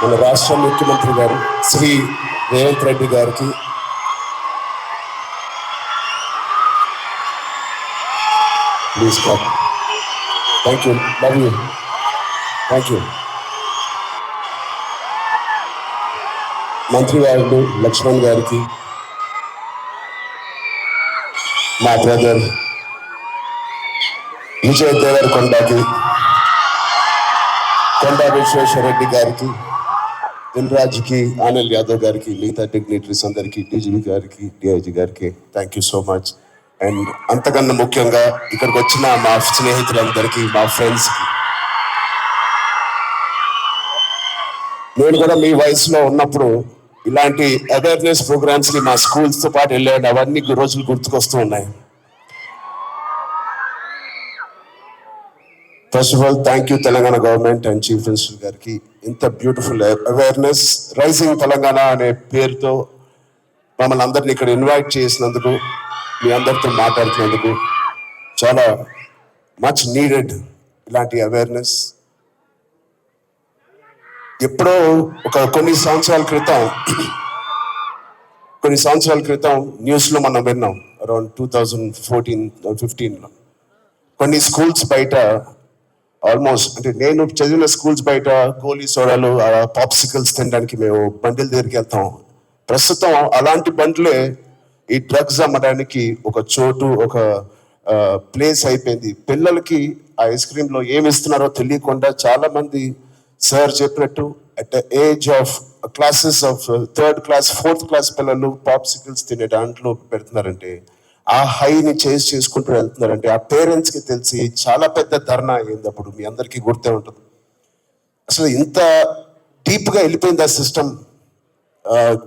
మన రాష్ట్ర ముఖ్యమంత్రి గారు శ్రీ రేవంత్ రెడ్డి గారికి please clap. Thank you, love you, thank you. మంత్రి గారు లక్ష్మణ్ గారికి, మా బ్రదర్ విజయ్ దేవరకొండకి, కొండా విశ్వేశ్వర రెడ్డి గారికి, దిల్రాజ్కి, ఆనంద్ యాదవ్ గారికి, మిగతా డిగ్నిటరీస్ అందరికీ, డీజీపీ గారికి, డిఐజీ గారికి thank you so much. And అంతకన్నా ముఖ్యంగా ఇక్కడికి వచ్చిన మా స్నేహితులందరికీ, మా ఫ్రెండ్స్కి, నేను కూడా మీ వయసులో ఉన్నప్పుడు ఇలాంటి అవేర్నెస్ ప్రోగ్రామ్స్కి మా స్కూల్స్తో పాటు వెళ్ళాడు. అవన్నీ రోజులు గుర్తుకొస్తూ ఉన్నాయి. First of all thank you Telangana government and chief minister గారికి. ఇంత బ్యూటిఫుల్ అవేర్నెస్ రైజింగ్ తెలంగాణ అనే పేరుతో మమ్మల్ని అందరినీ ఇక్కడ ఇన్వైట్ చేసినందుకు, మీ అందరితో మాట్లాడుతున్నందుకు చాలా మచ్ నీడెడ్ ఇలాంటి అవేర్నెస్. ఎప్పుడో కొన్ని సంవత్సరాల క్రితం న్యూస్లో మనం విన్నాం, అరౌండ్ 2014-15లో కొన్ని స్కూల్స్ బయట ఆల్మోస్ట్, అంటే నేను చదివిన స్కూల్స్ బయట గోలీ సోడాలు, పాప్సికల్స్ తినడానికి మేము బండిల దగ్గరికి వెళ్తాం. ప్రస్తుతం అలాంటి బండ్లే ఈ డ్రగ్స్ అమ్మడానికి ఒక చోటు, ఒక ప్లేస్ అయిపోయింది. పిల్లలకి ఆ ఐస్ క్రీమ్లో ఏమి ఇస్తున్నారో తెలియకుండా చాలా మంది సార్ చెప్పినట్టు at the age of classes of 3rd class 4th class పిల్లలు పాప్సికల్స్ తినే దాంట్లో పెడుతున్నారంటే, ఆ హైని చేసుకుంటూ వెళ్తున్నారంటే ఆ పేరెంట్స్కి తెలిసి చాలా పెద్ద ధర్నా అయింది. అప్పుడు మీ అందరికీ గుర్తే ఉంటుంది. అసలు ఇంత డీప్గా వెళ్ళిపోయింది ఆ సిస్టమ్.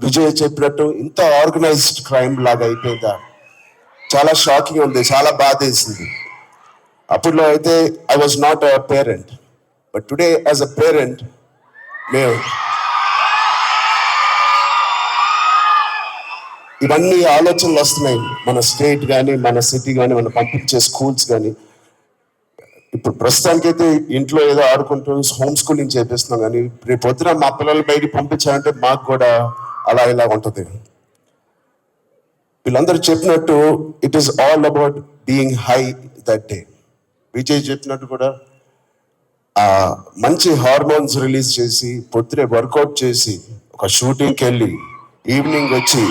విజయ్ చెప్పినట్టు ఇంత ఆర్గనైజ్డ్ క్రైమ్ లాగా అయిపోయిందా? చాలా షాకింగ్ ఉంది, చాలా బాధ వేసింది. అప్పుడులో అయితే I was not a parent, but today as a parent మేము ఇవన్నీ ఆలోచనలు వస్తున్నాయి. మన స్టేట్ కానీ, మన సిటీ కానీ, మనం పంపించే స్కూల్స్ కానీ. ఇప్పుడు ప్రస్తుతానికైతే ఇంట్లో ఏదో ఆడుకుంటూ హోమ్ స్కూలింగ్ చేపిస్తున్నాం, కానీ రేపు పొద్దున మా పిల్లలు బయటికి పంపించాలంటే మాకు కూడా అలా ఇలా ఉంటుంది. వీళ్ళందరూ చెప్పినట్టు it is all about being high that day. Vijay చెప్పినట్టు కూడా మంచి హార్మోన్స్ రిలీజ్ చేసి, పొద్దునే వర్కౌట్ చేసి, ఒక షూటింగ్కి వెళ్ళి, ఈవినింగ్ వచ్చి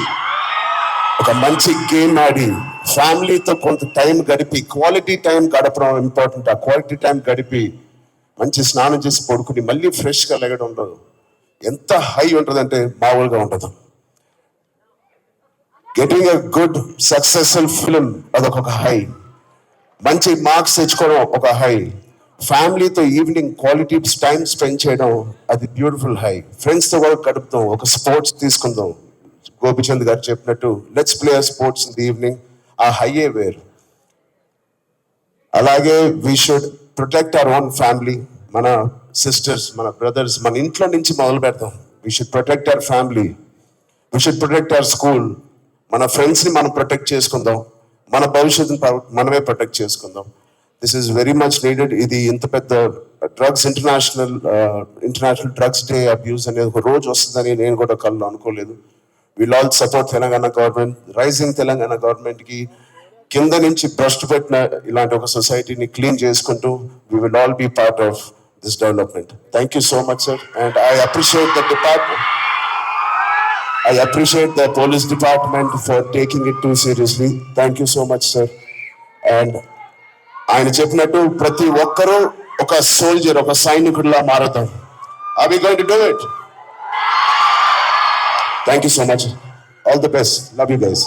ఒక మంచి గేమ్ ఆడి, ఫ్యామిలీతో కొంత టైం గడిపి, క్వాలిటీ టైం గడపడం ఇంపార్టెంట్. ఆ క్వాలిటీ టైం గడిపి మంచి స్నానం చేసి పడుకుని మళ్ళీ ఫ్రెష్గా లెగడం ఉండదు. ఎంత హై ఉంటుందంటే మామూలుగా ఉండదు. Getting a good successful film అదొక హై. మంచి మార్క్స్ తెచ్చుకోవడం ఒక హై. ఫ్యామిలీతో ఈవినింగ్ క్వాలిటీ టైం స్పెండ్ చేయడం అది బ్యూటిఫుల్ హై. ఫ్రెండ్స్తో కూడా గడుపుతాం, ఒక స్పోర్ట్స్ తీసుకుందాం. గోపిచంద్ గారు చెప్పినట్టు let's play sports in the evening. ఆ హైయే వేరు. అలాగే we should protect our own family. మన సిస్టర్స్, మన బ్రదర్స్, మన ఇంట్లో నుంచి మొదలు పెడతాం. We should protect our family, we should protect our school. మన ఫ్రెండ్స్ని మనం ప్రొటెక్ట్ చేసుకుందాం, మన భవిష్యత్తుని మనమే ప్రొటెక్ట్ చేసుకుందాం. This is very much needed. ఇది ఇంత పెద్ద drugs international drugs day abuse అనేది ఒక రోజు వస్తుందని నేను కూడా కళ్ళు అనుకోలేదు. Will all support Telangana government, rising Telangana గవర్నమెంట్కి. కింద నుంచి భ్రష్టు పెట్టిన ఇలాంటి ఒక సొసైటీని క్లీన్ చేసుకుంటూ we will all be part of this development. Thank you so much, sir. And I appreciate the department. I appreciate the police department for taking it too seriously. Thank you so much, sir. And ఆయన చెప్పినట్టు ప్రతి ఒక్కరూ ఒక soldier, ఒక సైనికుడిలా మారుతాం. Are we going to do it? Thank you so much. All the best. Love you guys.